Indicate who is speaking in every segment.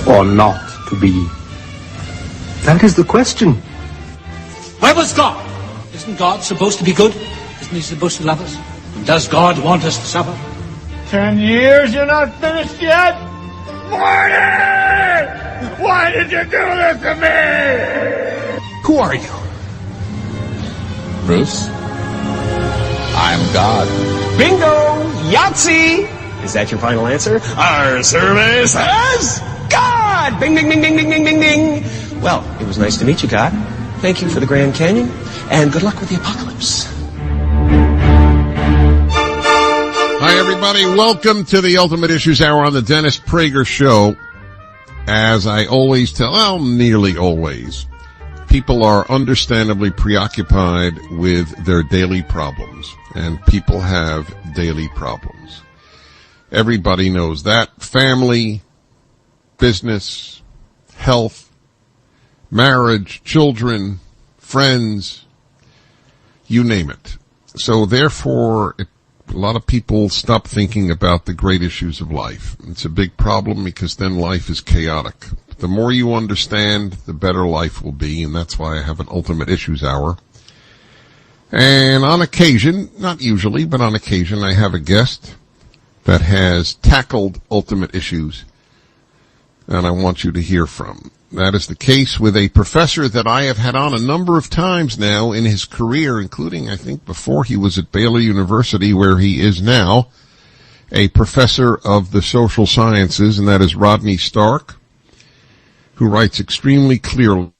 Speaker 1: or not to be? That is the question.
Speaker 2: Where was God? Isn't God supposed to be good? Isn't he supposed to love us? And does God want us to suffer?
Speaker 3: 10 years, you're not finished yet? Morty! Why did you do this to me?
Speaker 2: Who are you?
Speaker 4: Bruce? I'm God.
Speaker 5: Bingo! Yahtzee! Is that your final answer? Our survey says God! Bing, bing, bing, bing, bing, bing, bing, bing. Well, it was nice to meet you, God. Thank you for the Grand Canyon, and good luck with the apocalypse.
Speaker 6: Hi, everybody. Welcome to the Ultimate Issues Hour on the Dennis Prager Show. As I always tell, well, nearly always, people are understandably preoccupied with their daily problems, and people have daily problems. Everybody knows that. Family, business, health, marriage, children, friends, you name it. So therefore, a lot of people stop thinking about the great issues of life. It's a big problem because then life is chaotic. The more you understand, the better life will be, and that's why I have an Ultimate Issues Hour. And on occasion, not usually, but on occasion, I have a guest that has tackled ultimate issues, and I want you to hear from. That is the case with a professor that I have had on a number of times now in his career, including, I think, before he was at Baylor University, where he is now, a professor of the social sciences, and that is Rodney Stark, who writes extremely clearly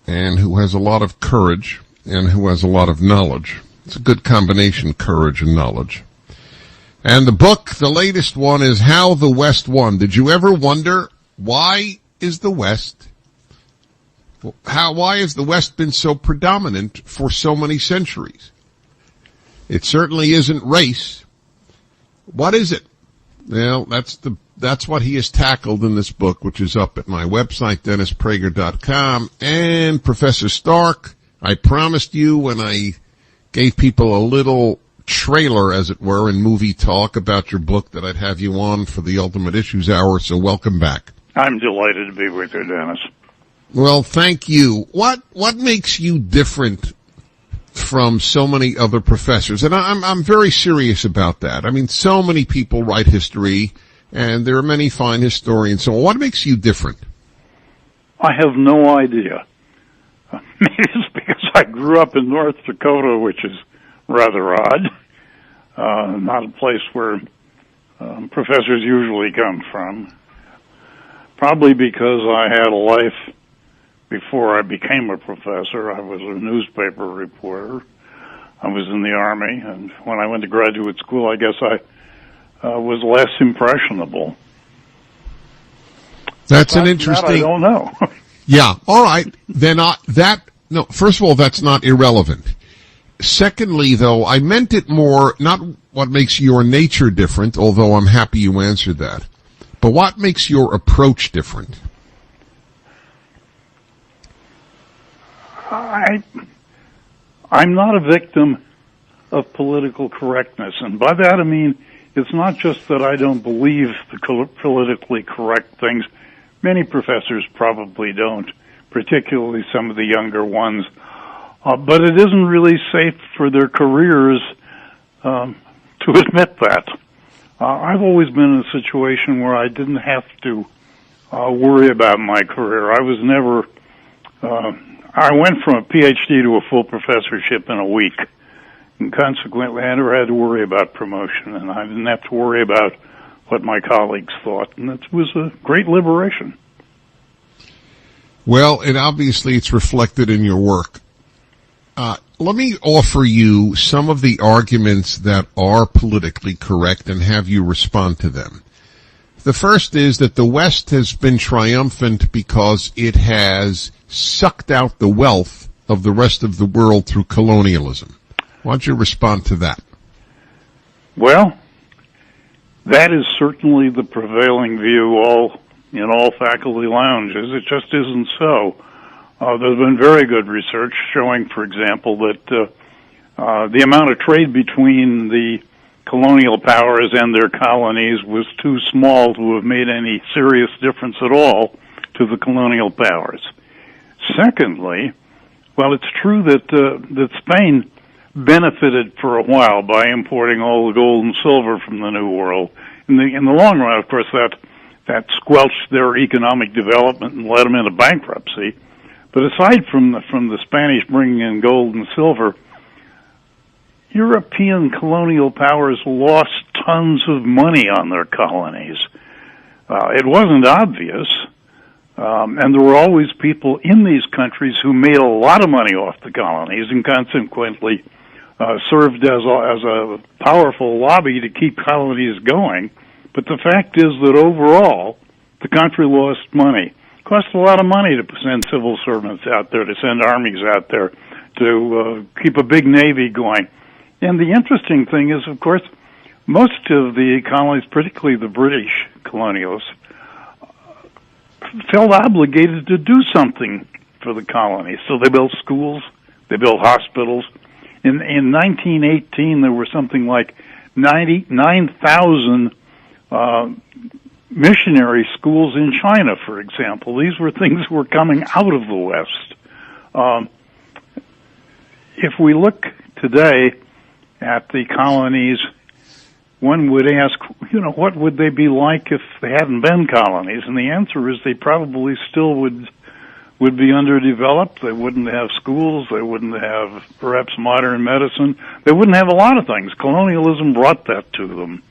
Speaker 6: and who has a lot of courage and who has a lot of knowledge. It's a good combination, courage and knowledge. And the book, the latest one, is How the West Won. Did you ever wonder why has the West been so predominant for so many centuries? It certainly isn't race. What is it? Well, that's what he has tackled in this book, which is up at my website, DennisPrager.com. And Professor Stark, I promised you when I gave people a little trailer, as it were, in movie talk about your book that I'd have you on for the Ultimate Issues Hour, so welcome back.
Speaker 3: I'm delighted to be with you, Dennis.
Speaker 6: Well, thank you. What makes you different from so many other professors? And I'm very serious about that. I mean, so many people write history, and there are many fine historians. So what makes you different?
Speaker 3: I have no idea. Maybe it's because I grew up in North Dakota, which is rather odd. Not a place where professors usually come from. Probably because I had a life before I became a professor. I was a newspaper reporter. I was in the Army, and when I went to graduate school, I guess I was less impressionable.
Speaker 6: That's an interesting...
Speaker 3: That I don't know.
Speaker 6: Yeah, all right. Then no, first of all, that's not irrelevant. Secondly, though, I meant it more, not what makes your nature different, although I'm happy you answered that, but what makes your approach different?
Speaker 3: I'm not a victim of political correctness, and by that I mean it's not just that I don't believe the politically correct things. Many professors probably don't, particularly some of the younger ones. But it isn't really safe for their careers to admit that. I've always been in a situation where I didn't have to worry about my career. I was never... I went from a PhD to a full professorship in a week, and consequently I never had to worry about promotion, and I didn't have to worry about what my colleagues thought, and it was a great liberation.
Speaker 6: Well, and obviously it's reflected in your work. Let me offer you some of the arguments that are politically correct and have you respond to them. The first is that the West has been triumphant because it has sucked out the wealth of the rest of the world through colonialism. Why don't you respond to that?
Speaker 3: Well, that is certainly the prevailing view in all faculty lounges. It just isn't so. There's been very good research showing, for example, that the amount of trade between the colonial powers and their colonies was too small to have made any serious difference at all. to the colonial powers. Secondly, well, it's true that Spain benefited for a while by importing all the gold and silver from the New World. In the long run, of course, that squelched their economic development and led them into bankruptcy. But aside from the Spanish bringing in gold and silver, European colonial powers lost tons of money on their colonies. It wasn't obvious, and there were always people in these countries who made a lot of money off the colonies and consequently served as a powerful lobby to keep colonies going. But the fact is that overall, the country lost money. It cost a lot of money to send civil servants out there, to send armies out there, to keep a big navy going. And the interesting thing is, of course, most of the colonies, particularly the British colonialists, felt obligated to do something for the colonies. So they built schools, they built hospitals. In 1918, there were something like 99,000 missionary schools in China, for example. These were things that were coming out of the West. If we look today at the colonies, one would ask, what would they be like if they hadn't been colonies? And the answer is they probably still would be underdeveloped. They wouldn't have schools. They wouldn't have perhaps modern medicine. They wouldn't have a lot of things. Colonialism brought that to them.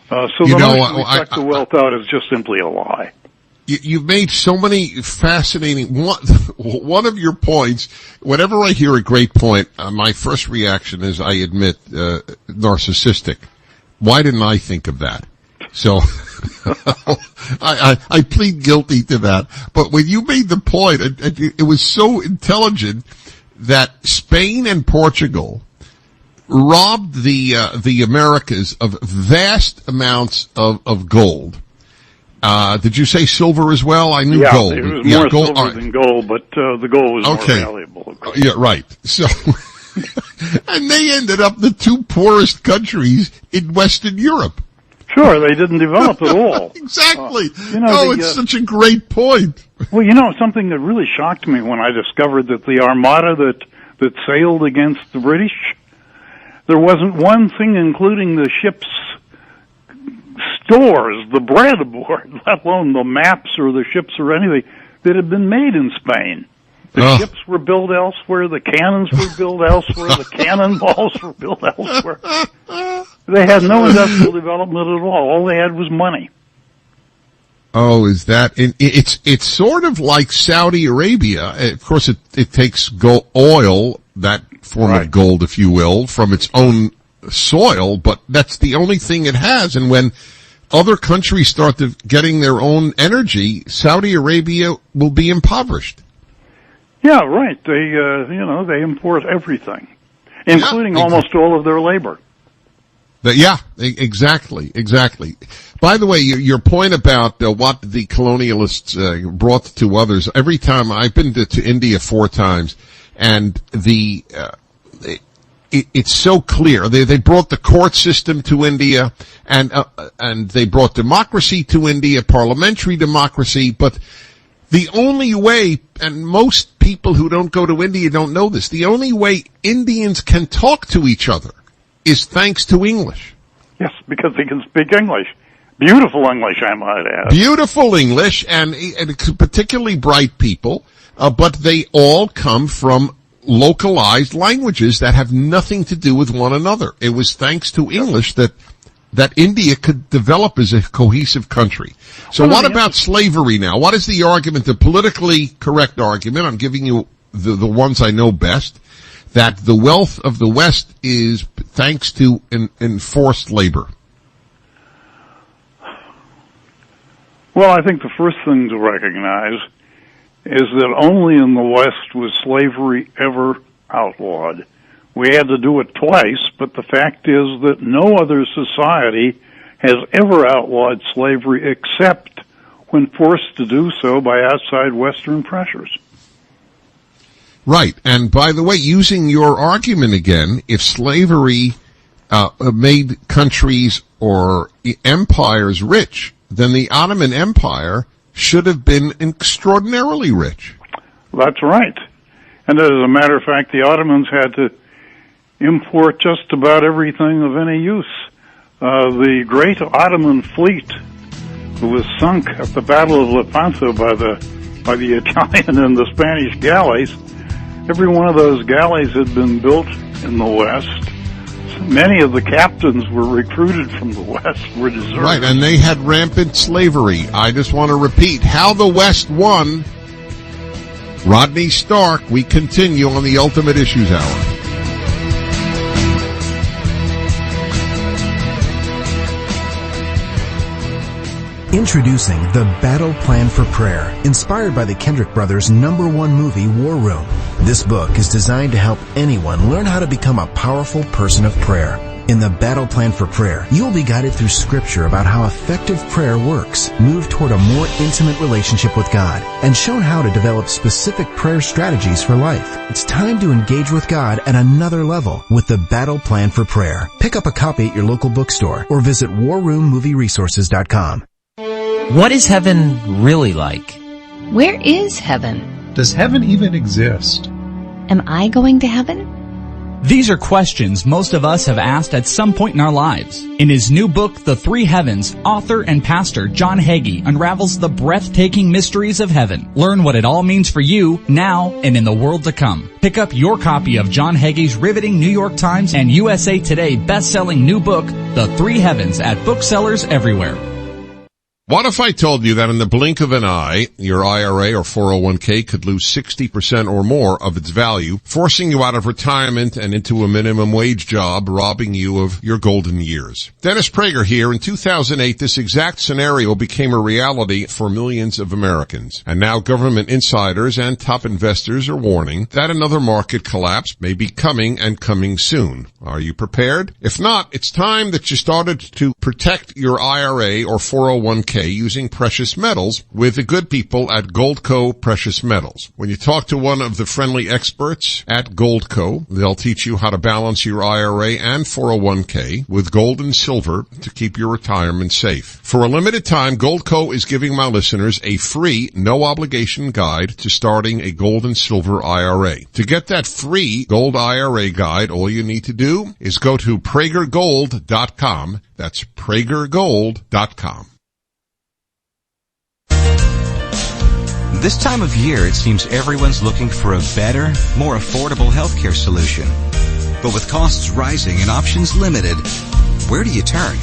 Speaker 3: So the notion we suck the wealth out is just simply a lie.
Speaker 6: You've made so many fascinating. One of your points. Whenever I hear a great point, my first reaction is, I admit, narcissistic. Why didn't I think of that? So I plead guilty to that. But when you made the point, it was so intelligent that Spain and Portugal robbed the Americas of vast amounts of gold. Did you say silver as well? I knew gold.
Speaker 3: It was more gold, silver than gold, but the gold was more valuable.
Speaker 6: Yeah, right. So, and they ended up the two poorest countries in Western Europe.
Speaker 3: Sure, they didn't develop at all.
Speaker 6: Exactly. It's such a great point.
Speaker 3: Well, something that really shocked me when I discovered that the armada that sailed against the British, there wasn't one thing, including the ship's stores, the bread aboard, let alone the maps or the ships or anything, that had been made in Spain. The ships were built elsewhere, the cannons were built elsewhere, the cannonballs were built elsewhere. They had no industrial development at all. All they had was money.
Speaker 6: Oh, is that? It's sort of like Saudi Arabia. Of course, it takes oil, that form of gold, if you will, from its own soil, but that's the only thing it has. And when other countries start getting their own energy, Saudi Arabia will be impoverished. Yeah,
Speaker 3: right. They import everything, including almost all of their labor.
Speaker 6: Exactly. By the way, your point about what the colonialists brought to others. Every time I've been to India 4 times, and it's so clear. They brought the court system to India, and they brought democracy to India, parliamentary democracy. But the only way, and most people who don't go to India don't know this, the only way Indians can talk to each other is thanks to English.
Speaker 3: Yes, because they can speak English. Beautiful English, I might add.
Speaker 6: Beautiful English, and particularly bright people, but they all come from localized languages that have nothing to do with one another. It was thanks to English that India could develop as a cohesive country. So what about slavery now? What is the argument, the politically correct argument? I'm giving you the ones I know best, that the wealth of the West is thanks to enforced labor.
Speaker 3: Well, I think the first thing to recognize is that only in the West was slavery ever outlawed. We had to do it twice, but the fact is that no other society has ever outlawed slavery except when forced to do so by outside Western pressures.
Speaker 6: Right. And by the way, using your argument again, if slavery made countries or empires rich, then the Ottoman Empire should have been extraordinarily rich.
Speaker 3: That's right. And as a matter of fact, the Ottomans had to import just about everything of any use. The great Ottoman fleet, who was sunk at the Battle of Lepanto by the Italian and the Spanish galleys, every one of those galleys had been built in the West. Many of the captains were recruited from the West, were deserters.
Speaker 6: Right, and they had rampant slavery. I just want to repeat how the West won. Rodney Stark, we continue on the Ultimate Issues Hour.
Speaker 7: Introducing The Battle Plan for Prayer, inspired by the Kendrick brothers' #1 movie, War Room. This book is designed to help anyone learn how to become a powerful person of prayer. In The Battle Plan for Prayer, you'll be guided through scripture about how effective prayer works, move toward a more intimate relationship with God, and shown how to develop specific prayer strategies for life. It's time to engage with God at another level with The Battle Plan for Prayer. Pick up a copy at your local bookstore or visit warroommovieresources.com.
Speaker 8: What is heaven really like?
Speaker 9: Where is heaven?
Speaker 1: Does heaven even exist?
Speaker 9: Am I going to heaven?
Speaker 10: These are questions most of us have asked at some point in our lives. In his new book, The Three Heavens, author and pastor John Hagee unravels the breathtaking mysteries of heaven. Learn what it all means for you now and in the world to come. Pick up your copy of John Hagee's riveting New York Times and USA Today best-selling new book, The Three Heavens, at booksellers everywhere.
Speaker 6: What if I told you that in the blink of an eye, your IRA or 401k could lose 60% or more of its value, forcing you out of retirement and into a minimum wage job, robbing you of your golden years? Dennis Prager here. In 2008, this exact scenario became a reality for millions of Americans. And now government insiders and top investors are warning that another market collapse may be coming and coming soon. Are you prepared? If not, it's time that you started to protect your IRA or 401k using precious metals with the good people at Goldco Precious Metals. When you talk to one of the friendly experts at Goldco, they'll teach you how to balance your IRA and 401k with gold and silver to keep your retirement safe. For a limited time, Goldco is giving my listeners a free, no-obligation guide to starting a gold and silver IRA. To get that free gold IRA guide, all you need to do is go to PragerGold.com. That's PragerGold.com.
Speaker 11: This time of year, it seems everyone's looking for a better, more affordable healthcare solution. But with costs rising and options limited, where do you turn?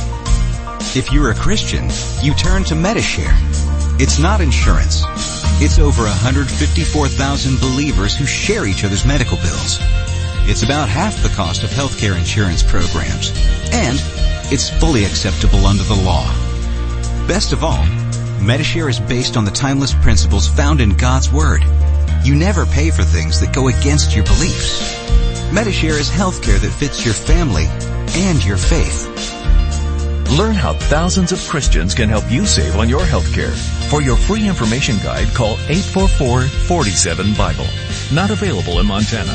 Speaker 11: If you're a Christian, you turn to Medishare. It's not insurance. It's over 154,000 believers who share each other's medical bills. It's about half the cost of healthcare insurance programs. And it's fully acceptable under the law. Best of all, Medishare is based on the timeless principles found in God's Word. You never pay for things that go against your beliefs. Medishare is healthcare that fits your family and your faith.
Speaker 12: Learn how thousands of Christians can help you save on your healthcare. For your free information guide, call 844-47-BIBLE. Not available in Montana.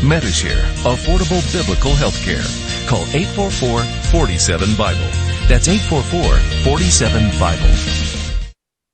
Speaker 12: Medishare, affordable biblical healthcare. Call 844-47-BIBLE. That's 844-47-BIBLE.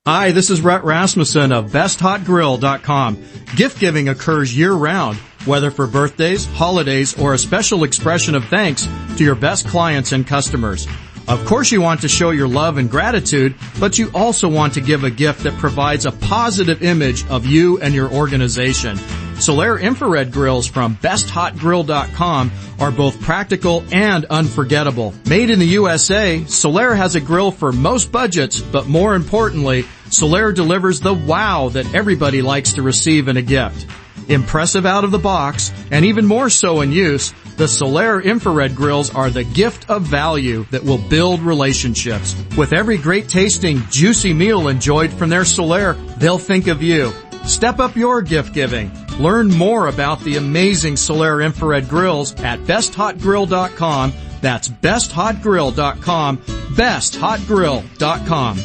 Speaker 13: Hi, this is Rhett Rasmussen of BestHotGrill.com. Gift giving occurs year-round, whether for birthdays, holidays, or a special expression of thanks to your best clients and customers. Of course you want to show your love and gratitude, but you also want to give a gift that provides a positive image of you and your organization. Solaire infrared grills from BestHotGrill.com are both practical and unforgettable. Made in the USA, Solaire has a grill for most budgets, but more importantly, Solaire delivers the wow that everybody likes to receive in a gift. Impressive out of the box, and even more so in use, the Solaire infrared grills are the gift of value that will build relationships. With every great tasting, juicy meal enjoyed from their Solaire, they'll think of you. Step up your gift giving. Learn more about the amazing Solaire infrared grills at BestHotGrill.com. That's BestHotGrill.com. BestHotGrill.com.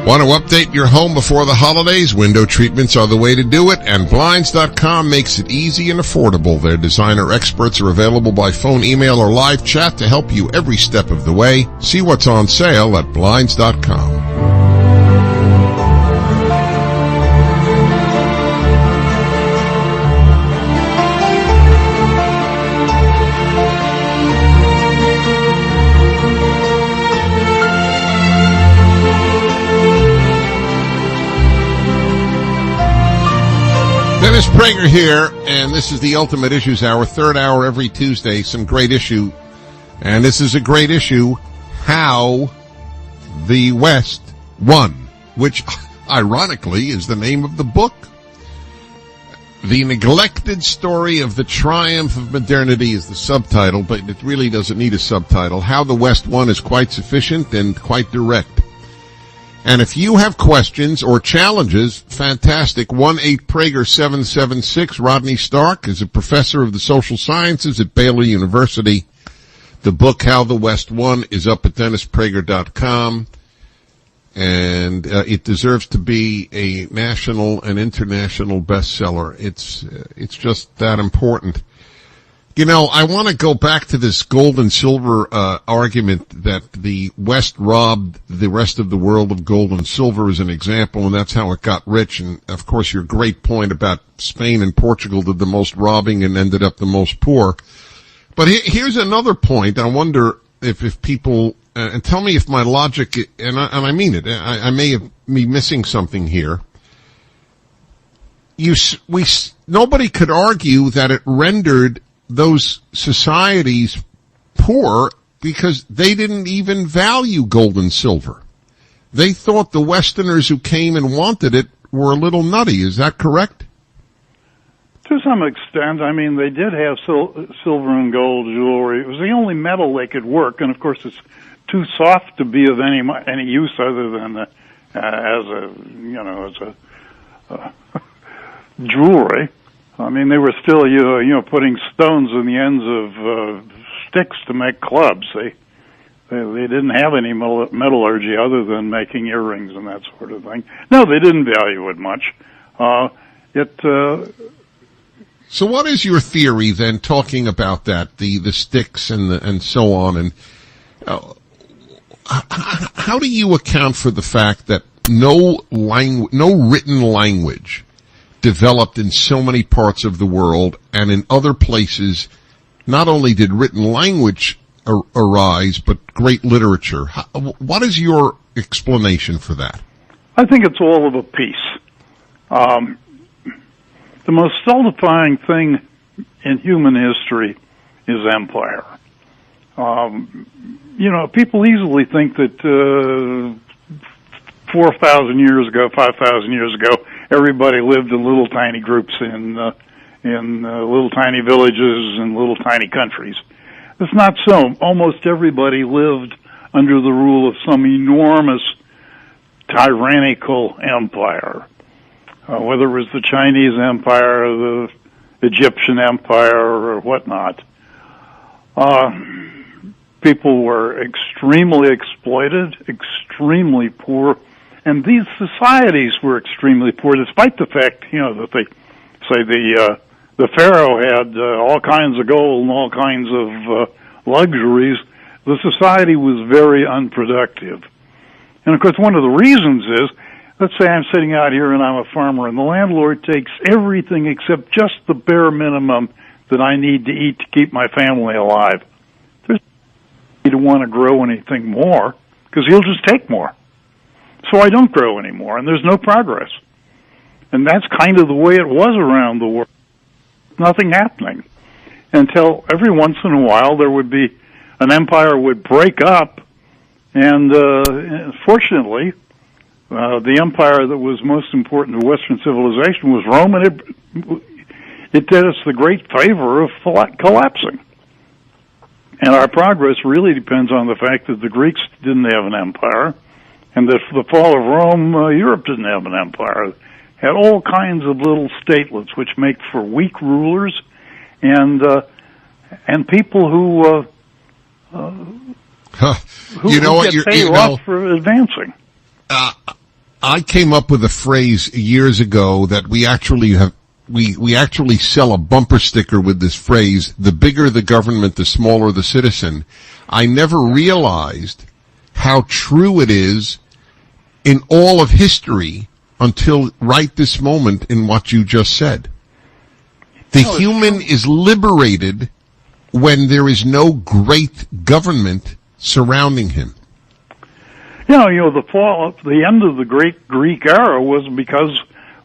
Speaker 6: Want to update your home before the holidays? Window treatments are the way to do it, and Blinds.com makes it easy and affordable. Their designer experts are available by phone, email, or live chat to help you every step of the way. See what's on sale at Blinds.com. Dennis Prager here, and this is the Ultimate Issues Hour, third hour every Tuesday, some great issue. And this is a great issue, how the West won, which, ironically, is the name of the book. The Neglected Story of the Triumph of Modernity is the subtitle, but it really doesn't need a subtitle. How the West won is quite sufficient and quite direct. And if you have questions or challenges, fantastic. 1-8-PRAGER-776. Rodney Stark is a professor of the social sciences at Baylor University. The book, How the West Won, is up at DennisPrager.com. And it deserves to be a national and international bestseller. It's just that important. You know, I want to go back to this gold and silver argument that the West robbed the rest of the world of gold and silver as an example, and that's how it got rich. And, of course, your great point about Spain and Portugal did the most robbing and ended up the most poor. But here's another point. I wonder if people and tell me if my logic, and I mean it, I may be missing something here. Nobody could argue that it rendered those societies poor because they didn't even value gold and silver. They thought the Westerners who came and wanted it were a little nutty. Is that correct?
Speaker 3: To some extent. I mean, they did have silver and gold jewelry. It was the only metal they could work, and of course it's too soft to be of any use other than as a jewelry. I mean, they were still, putting stones in the ends of sticks to make clubs. They didn't have any metallurgy other than making earrings and that sort of thing. No, they didn't value it much.
Speaker 6: So, what is your theory then? Talking about that, the sticks and so on, and how do you account for the fact that no written language developed in so many parts of the world, and in other places, not only did written language arise, but great literature? What is your explanation for that?
Speaker 3: I think it's all of a piece. The most stultifying thing in human history is empire. People easily think that 4,000 years ago, 5,000 years ago, everybody lived in little tiny groups in little tiny villages and little tiny countries. It's not so. Almost everybody lived under the rule of some enormous tyrannical empire, whether it was the Chinese Empire or the Egyptian Empire or whatnot. People were extremely exploited, extremely poor. And these societies were extremely poor, despite the fact, that they say the pharaoh had all kinds of gold and all kinds of luxuries. The society was very unproductive. And of course, one of the reasons is, let's say I'm sitting out here and I'm a farmer, and the landlord takes everything except just the bare minimum that I need to eat to keep my family alive. There's no need to want to grow anything more, because he'll just take more. So I don't grow anymore, and there's no progress. And that's kind of the way it was around the world. Nothing happening. Until every once in a while there would be an empire would break up, and fortunately, the empire that was most important to Western civilization was Rome, and it did us the great favor of collapsing. And our progress really depends on the fact that the Greeks didn't have an empire, and that for the fall of Rome, Europe didn't have an empire. Had all kinds of little statelets, which make for weak rulers, and people who
Speaker 6: you know what,
Speaker 3: get paid a lot for advancing.
Speaker 6: I came up with a phrase years ago that we actually sell a bumper sticker with this phrase: the bigger the government, the smaller the citizen. I never realized how true it is in all of history until right this moment in what you just said. The human is liberated when there is no great government surrounding him.
Speaker 3: The end of the great Greek era was because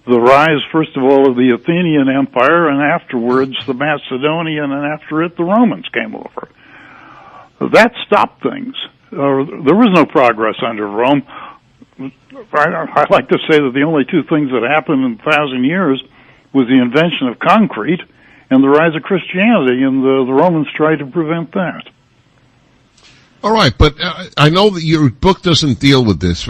Speaker 3: the rise, first of all, of the Athenian Empire, and afterwards the Macedonian, and after it the Romans came over. That stopped things. There was no progress under Rome. I like to say that the only two things that happened in 1,000 years was the invention of concrete and the rise of Christianity, and the Romans tried to prevent that.
Speaker 6: All right, but I know that your book doesn't deal with this,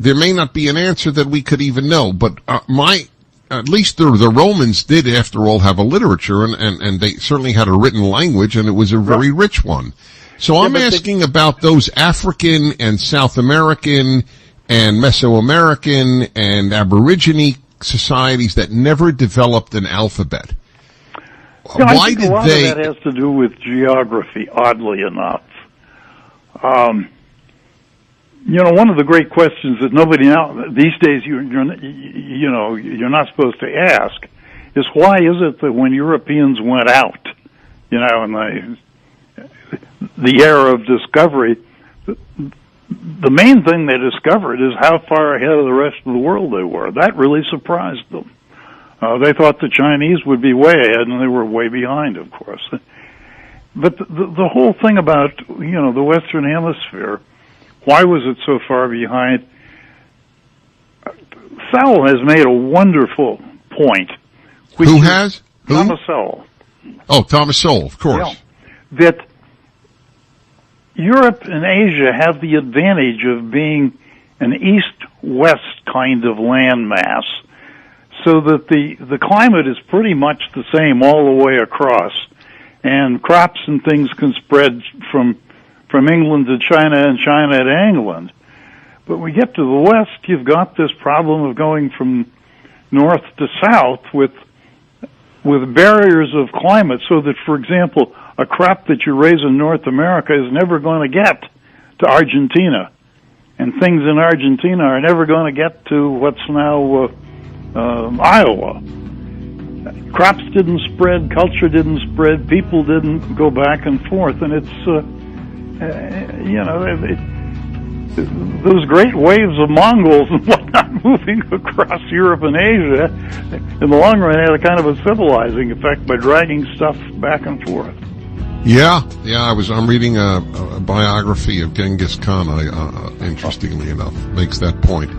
Speaker 6: there may not be an answer that we could even know, but at least the Romans did, after all, have a literature, and they certainly had a written language, and it was a very rich one. So I'm asking about those African and South American and Mesoamerican and Aborigine societies that never developed an alphabet.
Speaker 3: I think a lot of that has to do with geography, oddly enough. One of the great questions that nobody now these days you're not supposed to ask is, why is it that when Europeans went out, in the era of discovery, the main thing they discovered is how far ahead of the rest of the world they were. That really surprised them. They thought the Chinese would be way ahead, and they were way behind, of course. But the whole thing about, the Western Hemisphere, why was it so far behind? Sowell has made a wonderful point.
Speaker 6: Who has?
Speaker 3: Thomas Sowell.
Speaker 6: Oh, Thomas Sowell, of course.
Speaker 3: Yeah, that Europe and Asia have the advantage of being an east-west kind of landmass, so that the climate is pretty much the same all the way across, and crops and things can spread from England to China and China to England. But when we get to the west, you've got this problem of going from north to south with barriers of climate, so that, for example, a crop that you raise in North America is never going to get to Argentina, and things in Argentina are never going to get to what's now Iowa. Crops didn't spread, culture didn't spread, people didn't go back and forth, and it's those great waves of Mongols and whatnot moving across Europe and Asia, in the long run, had a kind of a civilizing effect by dragging stuff back and forth.
Speaker 6: Yeah. I'm reading a biography of Genghis Khan. Interestingly enough, makes that point.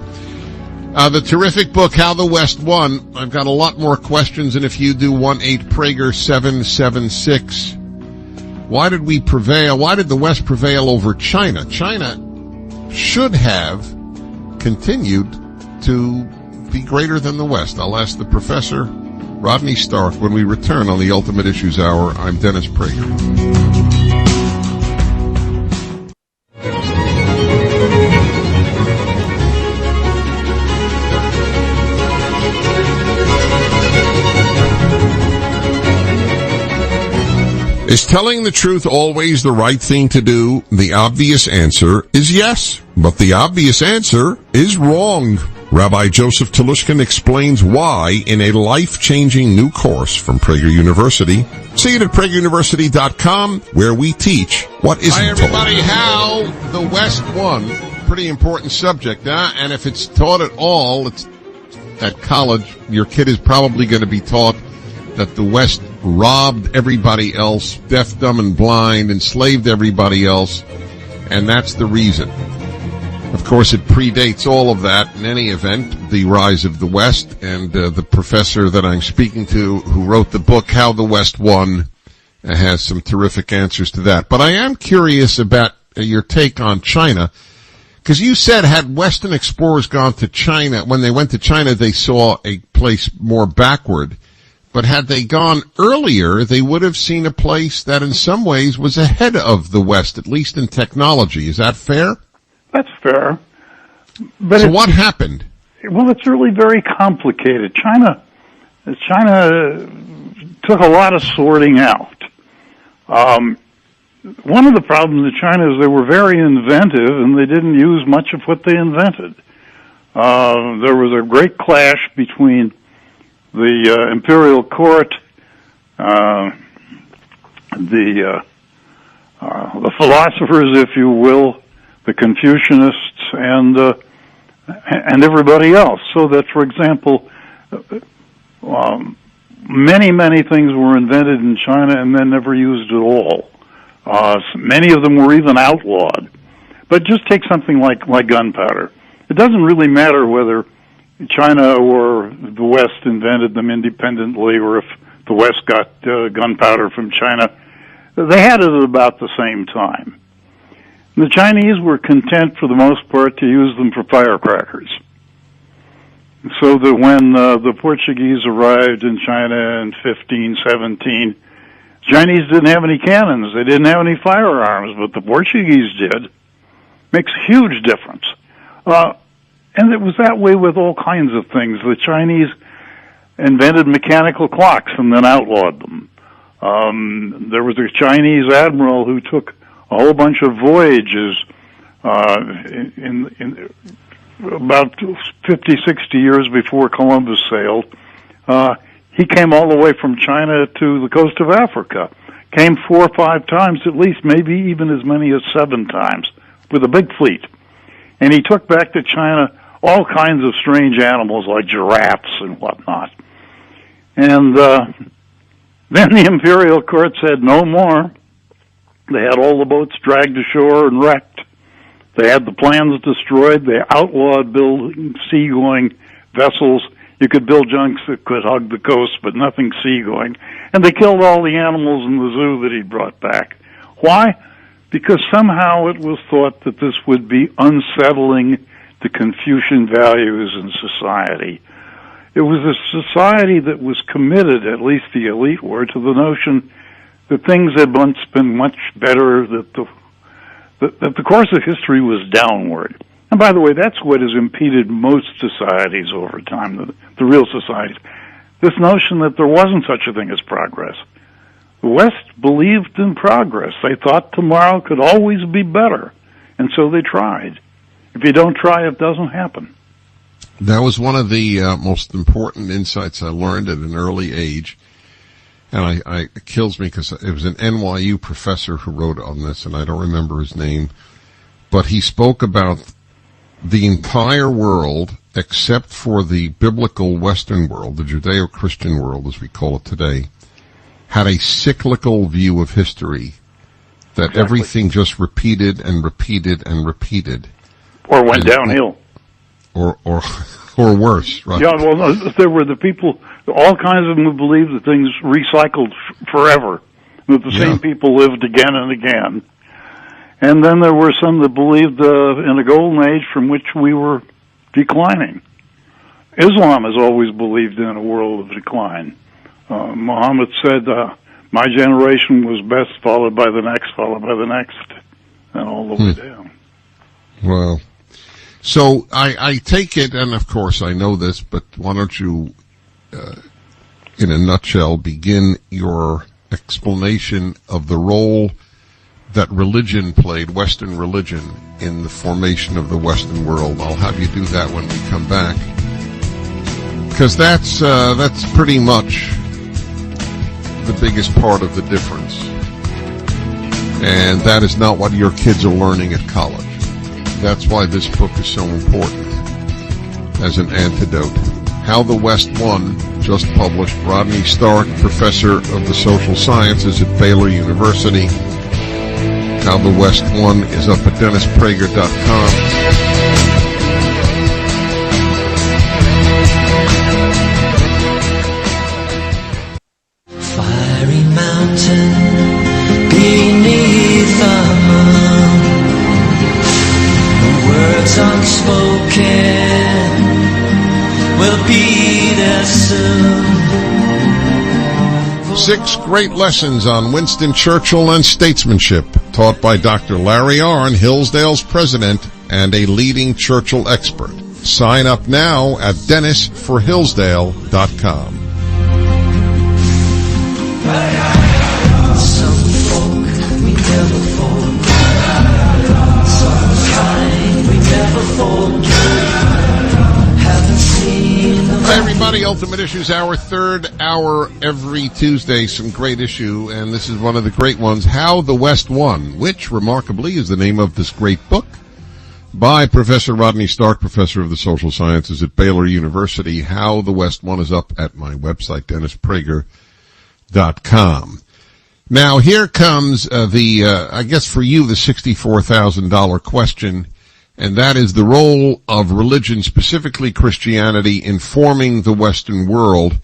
Speaker 6: The terrific book, How the West Won. I've got a lot more questions, and if you do 1-8-Prager-776, why did we prevail? Why did the West prevail over China? China should have continued to be greater than the West. I'll ask the professor, Rodney Stark, when we return on the Ultimate Issues Hour. I'm Dennis Prager. Is telling the truth always the right thing to do? The obvious answer is yes, but the obvious answer is wrong. Rabbi Joseph Telushkin explains why in a life-changing new course from Prager University. See it at prageruniversity.com, where we teach what isn't told. Hi, everybody. How the West won. Pretty important subject, huh? And if it's taught at all, it's at college, your kid is probably going to be taught that the West robbed everybody else, deaf, dumb, and blind, enslaved everybody else, and that's the reason. Of course, it predates all of that. In any event, the rise of the West, and the professor that I'm speaking to who wrote the book, How the West Won, has some terrific answers to that. But I am curious about your take on China, because you said had Western explorers gone to China, when they went to China, they saw a place more backward. But had they gone earlier, they would have seen a place that in some ways was ahead of the West, at least in technology. Is that fair?
Speaker 3: That's fair. But
Speaker 6: so what happened?
Speaker 3: Well, it's really very complicated. China took a lot of sorting out. One of the problems with China is they were very inventive, and they didn't use much of what they invented. There was a great clash between the imperial court, the philosophers, if you will, the Confucianists, and everybody else. So that, for example, many things were invented in China and then never used at all. Many of them were even outlawed. But just take something like gunpowder. It doesn't really matter whether China or the West invented them independently, or if the West got gunpowder from China. They had it at about the same time. The Chinese were content, for the most part, to use them for firecrackers. So that when the Portuguese arrived in China in 1517, Chinese didn't have any cannons, they didn't have any firearms, but the Portuguese did. Makes a huge difference. And it was that way with all kinds of things. The Chinese invented mechanical clocks and then outlawed them. There was a Chinese admiral who took a whole bunch of voyages in about 50, 60 years before Columbus sailed. He came all the way from China to the coast of Africa. Came 4 or 5 times at least, maybe even as many as 7 times, with a big fleet. And he took back to China all kinds of strange animals like giraffes and whatnot. And then the imperial court said no more. They had all the boats dragged ashore and wrecked. They had the plans destroyed. They outlawed building seagoing vessels. You could build junks that could hug the coast, but nothing seagoing. And they killed all the animals in the zoo that he brought back. Why? Because somehow it was thought that this would be unsettling to Confucian values in society. It was a society that was committed, at least the elite were, to the notion that things had once been much better, that the course of history was downward. And by the way, that's what has impeded most societies over time, the real societies. This notion that there wasn't such a thing as progress. The West believed in progress. They thought tomorrow could always be better. And so they tried. If you don't try, it doesn't happen.
Speaker 6: That was one of the most important insights I learned at an early age. And it kills me because it was an NYU professor who wrote on this, and I don't remember his name. But he spoke about the entire world, except for the biblical Western world, the Judeo-Christian world, as we call it today, had a cyclical view of history, that everything just repeated and repeated and repeated.
Speaker 3: Or went downhill.
Speaker 6: Or worse, right?
Speaker 3: Yeah, well, no, there were the people, all kinds of them who believed that things recycled forever, that the same people lived again and again. And then there were some that believed in a golden age from which we were declining. Islam has always believed in a world of decline. Muhammad said, my generation was best, followed by the next, and all the way down.
Speaker 6: Well, so I take it, and of course I know this, but why don't you, in a nutshell, begin your explanation of the role that religion played, Western religion, in the formation of the Western world. I'll have you do that when we come back, because that's pretty much the biggest part of the difference, and that is not what your kids are learning at college. That's why this book is so important as an antidote. How the West Won, just published. Rodney Stark, professor of the social sciences at Baylor University. How the West Won is up at DennisPrager.com.
Speaker 14: Fiery mountain beneath the moon, words unspoken will be there soon.
Speaker 6: 6 great lessons on Winston Churchill and statesmanship, taught by Dr. Larry Arnn, Hillsdale's president and a leading Churchill expert. Sign up now at DennisForHillsdale.com.
Speaker 14: Some folk we never forget. Some kind we never forget. Haven't seen the...
Speaker 6: Hi, everybody. Ultimate Issues Hour, third hour every Tuesday. Some great issue, and this is one of the great ones, How the West Won, which, remarkably, is the name of this great book by Professor Rodney Stark, professor of the social sciences at Baylor University. How the West Won is up at my website, DennisPrager.com. Now, here comes I guess for you, the $64,000 question, and that is the role of religion, specifically Christianity, in forming the Western world.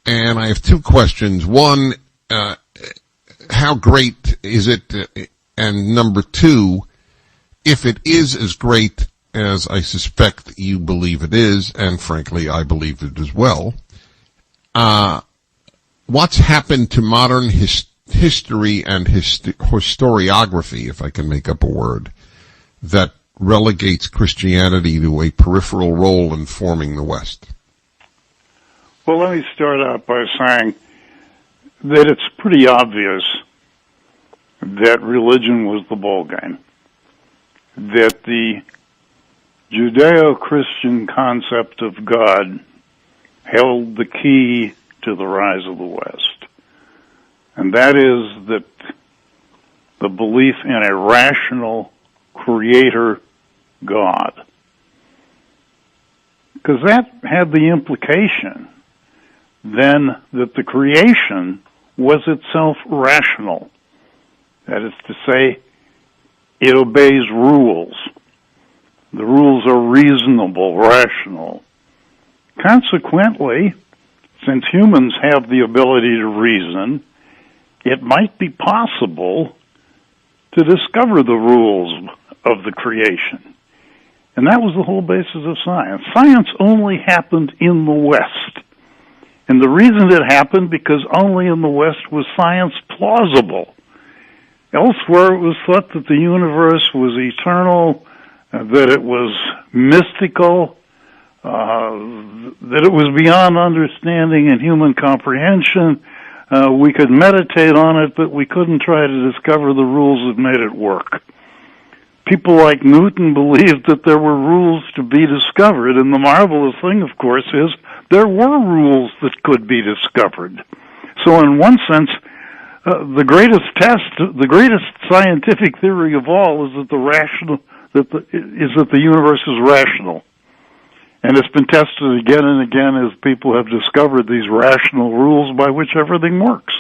Speaker 6: And I have two questions. One, how great is it? And number two, if it is as great as I suspect you believe it is, and frankly I believe it as well, what's happened to modern history and historiography, if I can make up a word, that relegates Christianity to a peripheral role in forming the West?
Speaker 3: Well, let me start out by saying that it's pretty obvious that religion was the ballgame, that the Judeo-Christian concept of God held the key to the rise of the West. And that is that the belief in a rational creator God. Because that had the implication then that the creation was itself rational. That is to say, it obeys rules. The rules are reasonable, rational. Consequently, since humans have the ability to reason, it might be possible to discover the rules of the creation. And that was the whole basis of science. Science only happened in the West. And the reason it happened, because only in the West was science plausible. Elsewhere, it was thought that the universe was eternal, that it was mystical, that it was beyond understanding and human comprehension. We could meditate on it, but we couldn't try to discover the rules that made it work. People like Newton believed that there were rules to be discovered, and the marvelous thing, of course, is there were rules that could be discovered. So in one sense, the greatest scientific theory of all is that the universe is rational. And it's been tested again and again as people have discovered these rational rules by which everything works.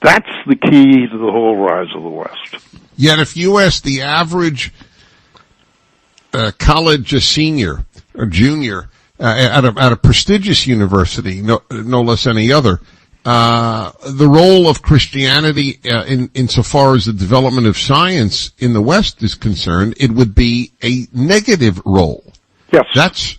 Speaker 3: That's the key to the whole rise of the West.
Speaker 6: Yet if you ask the average college senior or junior at a prestigious university, no less any other, the role of Christianity insofar as the development of science in the West is concerned, it would be a negative role.
Speaker 3: Yes.
Speaker 6: Yes.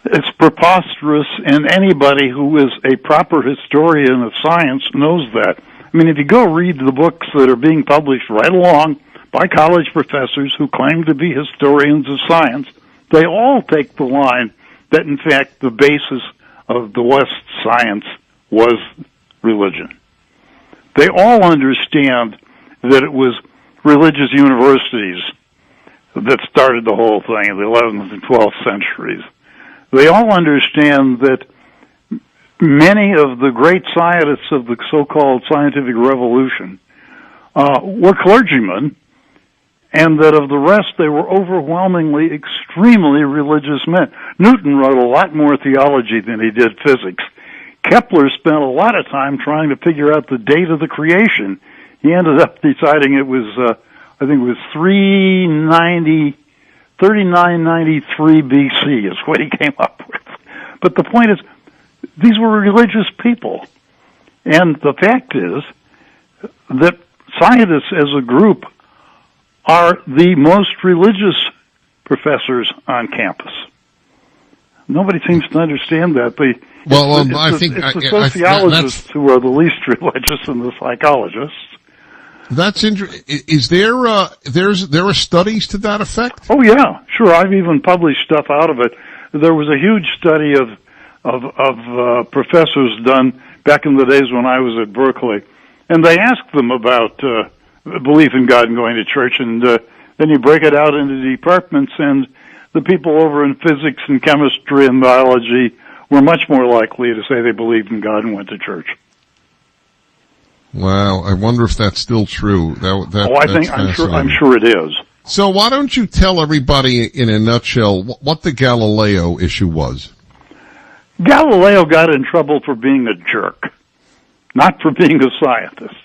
Speaker 3: It's preposterous, and anybody who is a proper historian of science knows that. I mean, if you go read the books that are being published right along by college professors who claim to be historians of science, they all take the line that, in fact, the basis of the West's science was religion. They all understand that it was religious universities that started the whole thing in the 11th and 12th centuries. They all understand that many of the great scientists of the so-called scientific revolution were clergymen, and that of the rest they were overwhelmingly extremely religious men. Newton wrote a lot more theology than he did physics. Kepler spent a lot of time trying to figure out the date of the creation. He ended up deciding it was, I think it was 3993 BC is what he came up with. But the point is, these were religious people. And the fact is that scientists as a group are the most religious professors on campus. Nobody seems to understand that.
Speaker 6: I think
Speaker 3: the sociologists who are the least religious and the psychologists.
Speaker 6: That's interesting. Is there there are studies to that effect?
Speaker 3: Oh yeah, sure. I've even published stuff out of it. There was a huge study of professors done back in the days when I was at Berkeley, and they asked them about belief in God and going to church, and then you break it out into departments, and the people over in physics and chemistry and biology were much more likely to say they believed in God and went to church.
Speaker 6: Wow, I wonder if that's still true.
Speaker 3: I'm sure it is.
Speaker 6: So why don't you tell everybody in a nutshell what the Galileo issue was?
Speaker 3: Galileo got in trouble for being a jerk, not for being a scientist,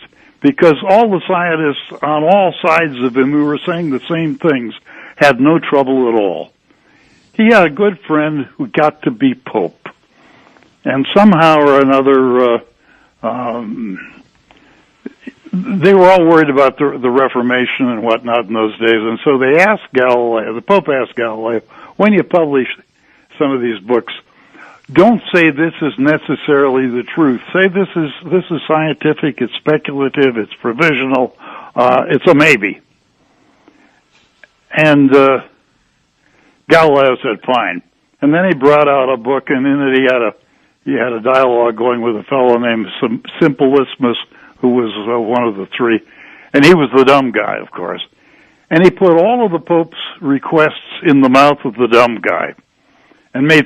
Speaker 3: because all the scientists on all sides of him who were saying the same things had no trouble at all. He had a good friend who got to be Pope, and somehow or another, they were all worried about the Reformation and whatnot in those days, and so they asked Galileo, the Pope asked Galileo, when you publish some of these books, don't say this is necessarily the truth. Say this is scientific, it's speculative, it's provisional, it's a maybe. And Galileo said fine. And then he brought out a book, and in it he had a dialogue going with a fellow named Simplicissimus, who was one of the three, and he was the dumb guy, of course. And he put all of the Pope's requests in the mouth of the dumb guy, and made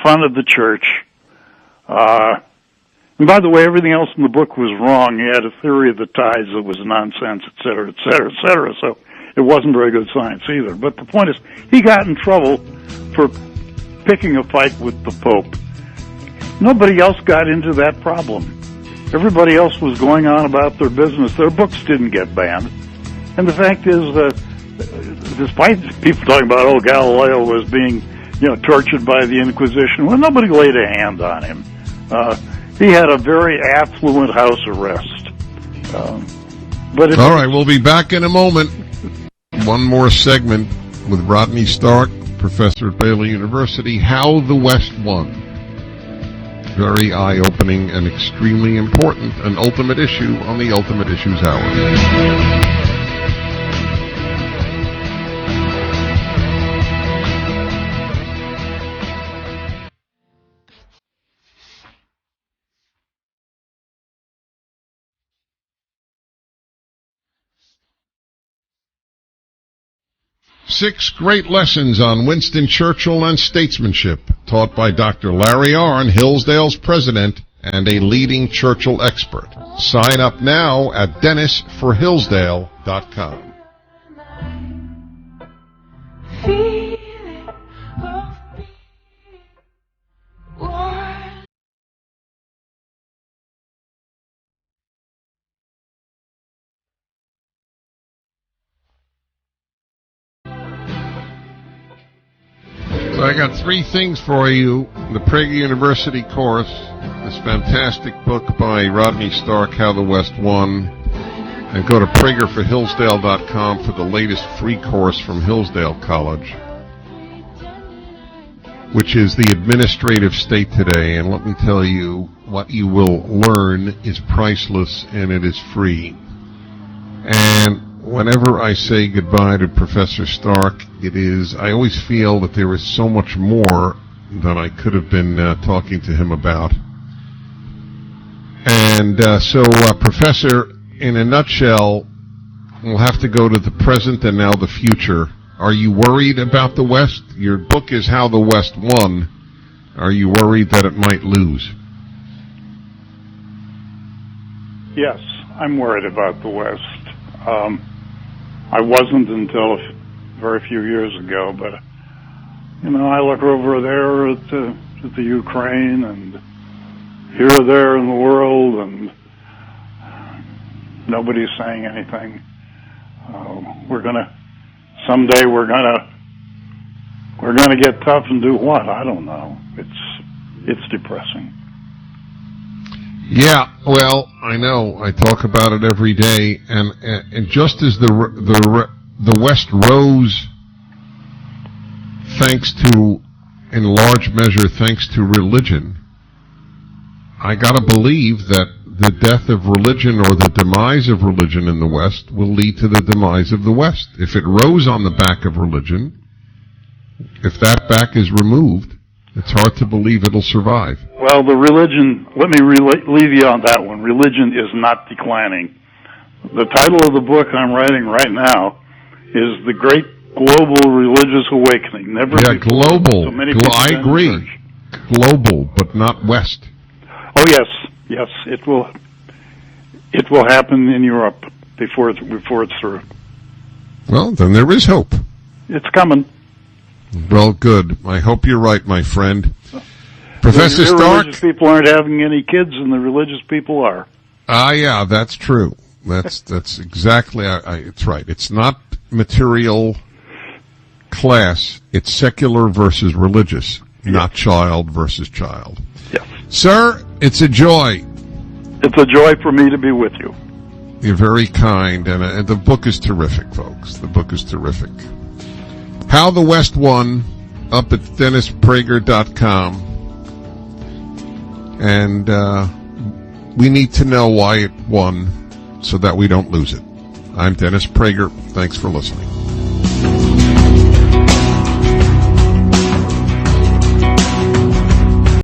Speaker 3: fun of the church. And by the way, everything else in the book was wrong. He had a theory of the tides that was nonsense, et cetera, et cetera, et cetera. So it wasn't very good science either. But the point is, he got in trouble for picking a fight with the Pope. Nobody else got into that problem. Everybody else was going on about their business. Their books didn't get banned. And the fact is that despite people talking about, Galileo was being, tortured by the Inquisition, well, nobody laid a hand on him. He had a very affluent house arrest.
Speaker 6: All right, we'll be back in a moment. One more segment with Rodney Stark, professor at Baylor University, How the West Won. Very eye-opening and extremely important, an ultimate issue on the Ultimate Issues Hour. 6 great lessons on Winston Churchill and statesmanship, taught by Dr. Larry Arnn, Hillsdale's president and a leading Churchill expert. Sign up now at DennisForHillsdale.com. So I got 3 things for you. The Prager University course, this fantastic book by Rodney Stark, How the West Won. And go to PragerForHillsdale.com for the latest free course from Hillsdale College, which is the administrative state today. And let me tell you, what you will learn is priceless and it is free. And whenever I say goodbye to Professor Stark, I always feel that there is so much more than I could have been talking to him about. And so, Professor, in a nutshell, we'll have to go to the present and now the future. Are you worried about the West? Your book is How the West Won. Are you worried that it might lose?
Speaker 3: Yes, I'm worried about the West. I wasn't until a very few years ago, but, I look over there at the Ukraine and here or there in the world, and nobody's saying anything. Someday we're gonna get tough and do what? I don't know. It's depressing.
Speaker 6: Yeah, well, I know. I talk about it every day, and just as the West rose, in large measure, thanks to religion, I gotta believe that the death of religion or the demise of religion in the West will lead to the demise of the West. If it rose on the back of religion, if that back is removed, it's hard to believe it'll survive.
Speaker 3: Well, the religion, let me leave you on that one. Religion is not declining. The title of the book I'm writing right now is The Great Global Religious Awakening. Never before
Speaker 6: global.
Speaker 3: So many people
Speaker 6: I agree. Global, but not West.
Speaker 3: Oh, yes, it will happen in Europe before it's through.
Speaker 6: Well, then there is hope.
Speaker 3: It's coming.
Speaker 6: Well, good. I hope you're right, my friend. Professor Stark.
Speaker 3: Religious people aren't having any kids, and the religious people are.
Speaker 6: Yeah, that's true. That's exactly. It's right. It's not material class. It's secular versus religious, not child versus child.
Speaker 3: Yes, sir.
Speaker 6: It's a joy.
Speaker 3: It's a joy for me to be with you.
Speaker 6: You're very kind, and the book is terrific, folks. The book is terrific. How the West Won, up at DennisPrager.com. And we need to know why it won so that we don't lose it. I'm Dennis Prager. Thanks for listening.